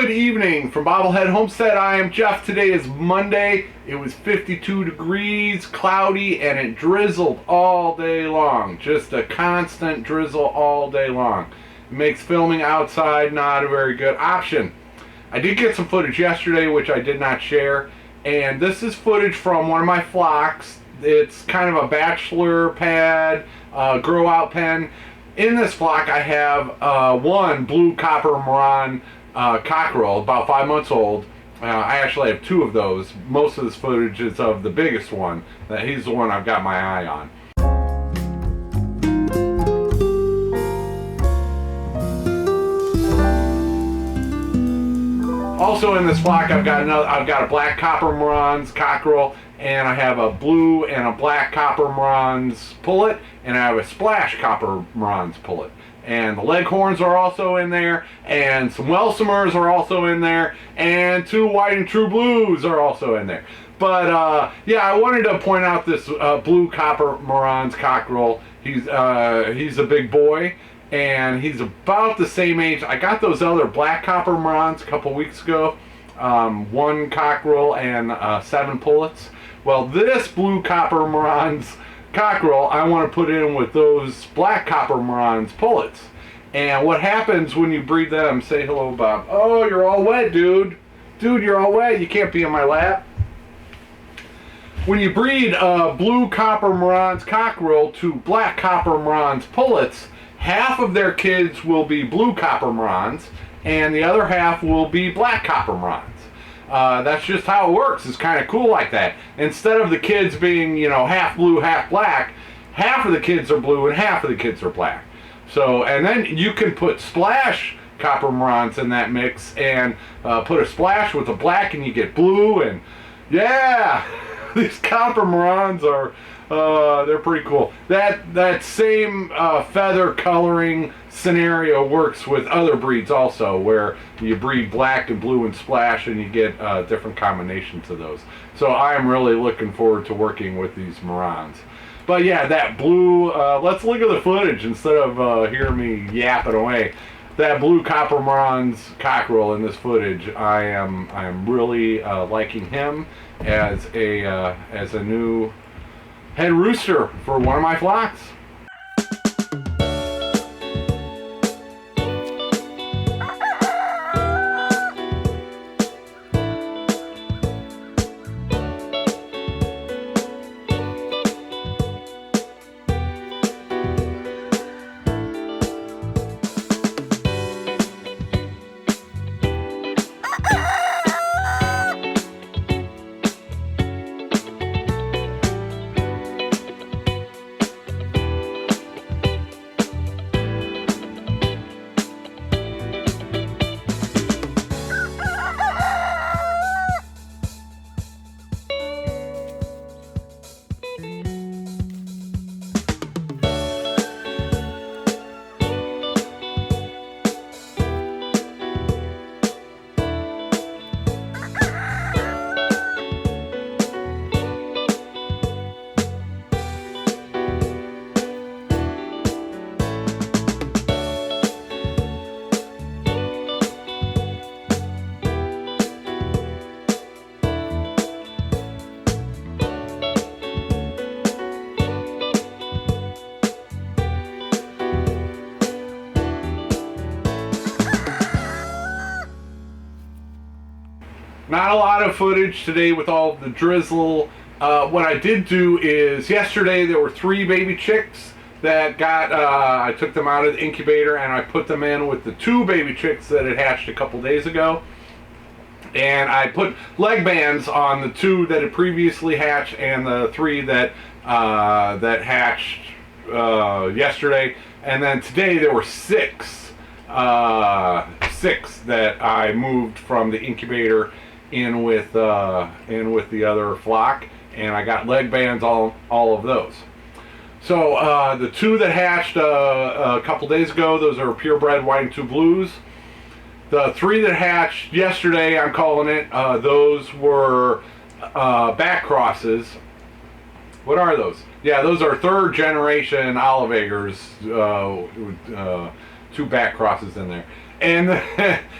Good evening from Bobblehead Homestead. I am Jeff. Today is Monday. It was 52 degrees, cloudy, and it drizzled all day long. Just a constant drizzle all day long. It makes filming outside not a very good option. I did get some footage yesterday, which I did not share. And this is footage from one of my flocks. It's kind of a bachelor pad, grow out pen. In this flock, I have one blue copper Maran Cockerel, about 5 months old. I actually have two of those. Most of this footage is of the biggest one. He's the one I've got my eye on. Also in this flock, I've got a black copper Marans Cockerel, and I have a blue and a black copper Marans pullet, and I have a splash copper Marans pullet. And the leghorns are also in there, and some Welsumers are also in there, and two white and true blues are also in there. But yeah, I wanted to point out this blue copper Marans Cockerel. He's a big boy, and he's about the same age. I got those other black copper Marans a couple weeks ago, one cockerel and 7 pullets. Well, this blue copper Marans Cockerel I want to put in with those black copper Marans pullets. And what happens when you breed them? Say hello, Bob. Oh, you're all wet, dude. Dude, you're all wet. You can't be in my lap. When you breed blue copper Marans Cockerel to black copper Marans pullets, half of their kids will be blue copper Marans, and the other half will be black copper Marans. That's just how it works. It's kind of cool like that. Instead of the kids being, half blue, half black, half of the kids are blue and half of the kids are black. So, and then you can put splash copper Marans in that mix and put a splash with a black and you get blue, and yeah, these copper Marans are, they're pretty cool. That same feather coloring scenario works with other breeds also, where you breed black and blue and splash and you get different combinations of those. So I am really looking forward to working with these Marans. But yeah, that blue, let's look at the footage instead of hearing me yapping away. That blue copper Marans Cockerel in this footage, I am really liking him as a new head rooster for one of my flocks. Not a lot of footage today with all of the drizzle. What I did do is yesterday there were 3 baby chicks that got, I took them out of the incubator and I put them in with the 2 baby chicks that had hatched a couple days ago. And I put leg bands on the 2 that had previously hatched and the 3 that hatched yesterday. And then today there were 6 that I moved from the incubator in with the other flock, and I got leg bands all of those. So the 2 that hatched a couple days ago, those are purebred white and 2 blues. The 3 that hatched yesterday, I'm calling it, those were back crosses. What are those? Yeah, those are 3rd generation olive eggers, 2 back crosses in there. And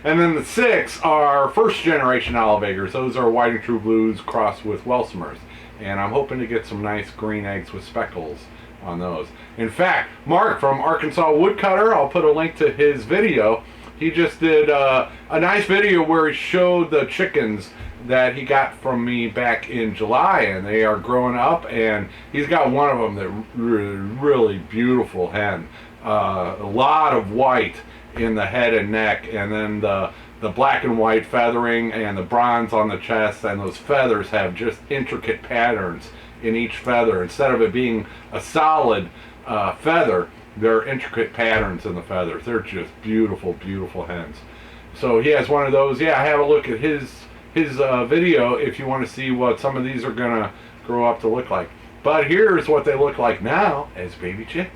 and then the 6 are first generation olive eggers. Those are Whiting True Blues crossed with Welsumers. And I'm hoping to get some nice green eggs with speckles on those. In fact, Mark from Arkansas Woodcutter, I'll put a link to his video. He just did a nice video where he showed the chickens that he got from me back in July, and they are growing up, and he's got one of them that really beautiful hen. A lot of white in the head and neck, and then the black and white feathering and the bronze on the chest, and those feathers have just intricate patterns in each feather. Instead of it being a solid feather, there are intricate patterns in the feathers. They're just beautiful, beautiful hens. So he has one of those. Yeah, have a look at his video if you want to see what some of these are gonna grow up to look like. But here's what they look like now as baby chicks.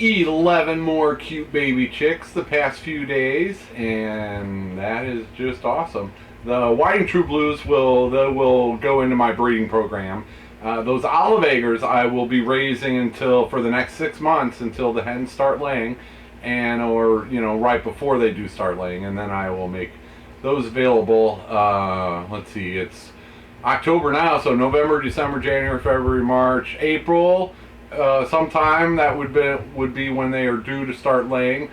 11 more cute baby chicks the past few days, and that is just awesome. The Whiting True Blues will go into my breeding program. Those olive eggers I will be raising for the next 6 months until the hens start laying, or right before they do start laying, and then I will make those available. Let's see, it's October now, so November, December, January, February, March, April. Sometime that would be when they are due to start laying.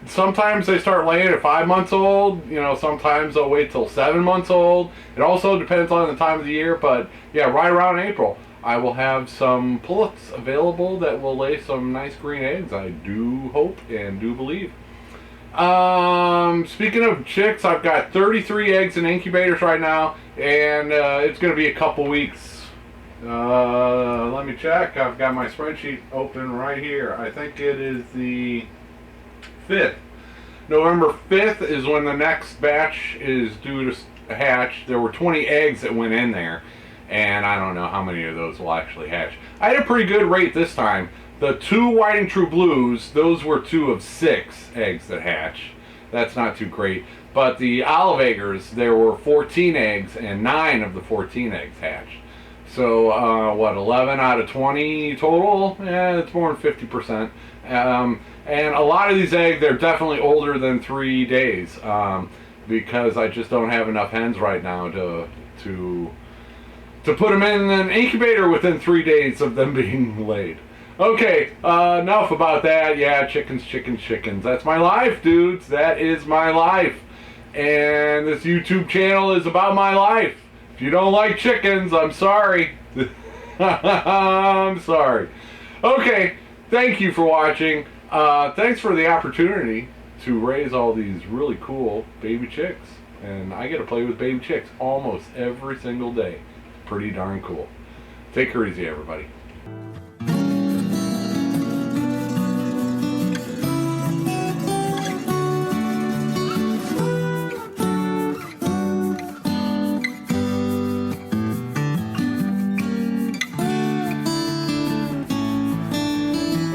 Sometimes they start laying at 5 months old. Sometimes they'll wait till 7 months old. It also depends on the time of the year, but yeah, right around April I will have some pullets available that will lay some nice green eggs. I do hope and do believe. Speaking of chicks, I've got 33 eggs in incubators right now, and it's going to be a couple weeks. Let me check. I've got my spreadsheet open right here. I think it is the 5th. November 5th is when the next batch is due to hatch. There were 20 eggs that went in there, and I don't know how many of those will actually hatch. I had a pretty good rate this time. The 2 Whiting True Blues, those were 2 of 6 eggs that hatch. That's not too great. But the olive eggers, there were 14 eggs, and 9 of the 14 eggs hatched. So, 11 out of 20 total? Yeah, it's more than 50%. And a lot of these eggs, they're definitely older than 3 days, because I just don't have enough hens right now to put them in an incubator within 3 days of them being laid. Okay, enough about that. Yeah, chickens. That's my life, dudes. That is my life. And this YouTube channel is about my life. If you don't like chickens, I'm sorry. I'm sorry. Okay, thank you for watching. Thanks for the opportunity to raise all these really cool baby chicks. And I get to play with baby chicks almost every single day. Pretty darn cool. Take her easy, everybody.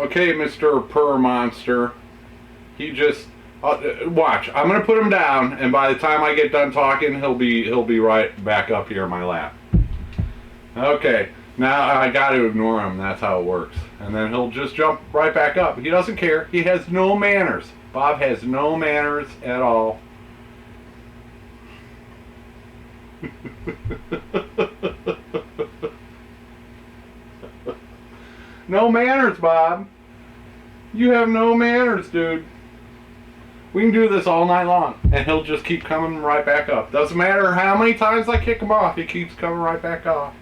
Okay, Mr. Purr Monster. He just watch. I'm gonna put him down, and by the time I get done talking, he'll be right back up here in my lap. Okay, Now I got to ignore him. That's how it works. And then he'll just jump right back up. He doesn't care. He has no manners. Bob has no manners at all. No manners, Bob. You have no manners, dude. We can do this all night long, and he'll just keep coming right back up. Doesn't matter how many times I kick him off, he keeps coming right back off.